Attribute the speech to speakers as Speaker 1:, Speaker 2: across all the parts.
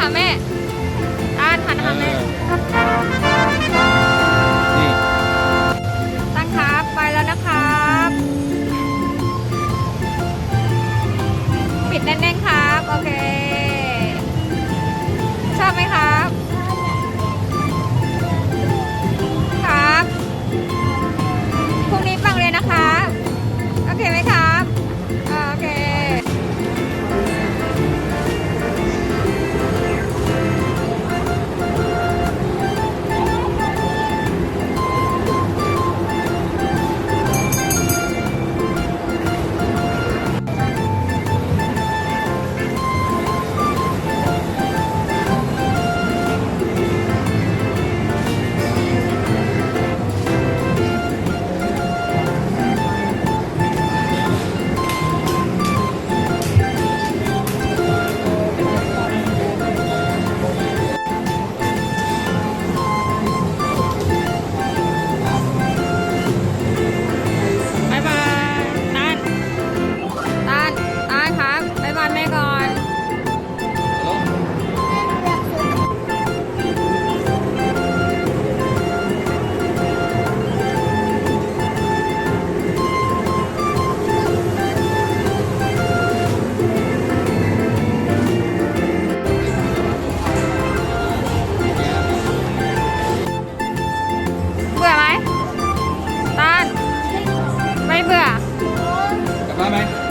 Speaker 1: าแม่ต้านหันหาแม่
Speaker 2: นี่
Speaker 1: ตั้งครับไปแล้วนะครับปิดแน่นๆครับโอเคชอบไหมครับครับพรุ่งนี้ฟังเลยนะคะโอเคไหมครับโอเค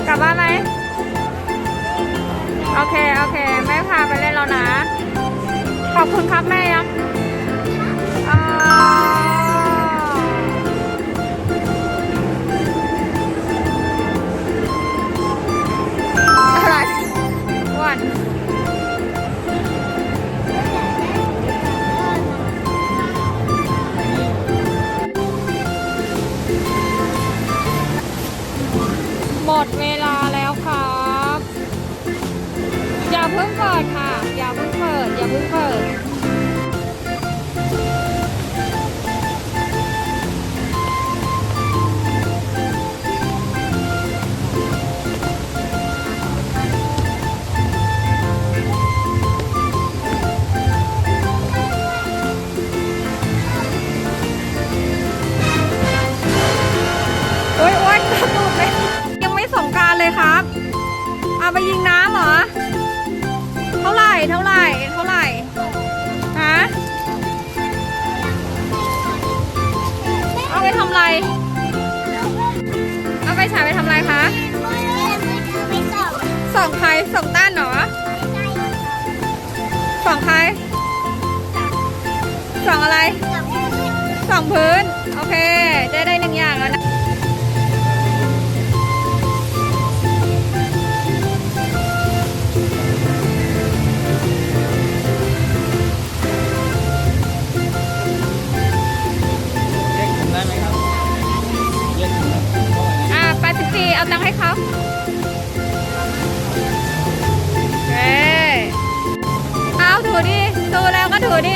Speaker 1: กลับบ้านไหมโอเคโอเคแม่พาไปเล่นแล้วนะขอบคุณครับแม่ยังอะไรวันหมดเวลาแล้วครับอย่าเพิ่งเปิดค่ะอย่าเพิ่งเปิดอย่าเพิ่งเปิดโอ๊ยโอ๊ยกระตุกเลยยังไม่สงกรานต์เลยครับเอาไปยิงน้ำเหรอเท่าไหร่เท่าไหร่เท่าไหร่ฮะเอาไปทำอะไรเอาไปฉายไปทำอะไรคะส่องใครส่องต้านเหรอส่องใครส่องอะไรส่องพื้นโอเคได้หนึ่งอย่างแล้วนะ84เอาตังค์ให้เขาเอ้เอาถือดิดูแล้วก็ถือดิ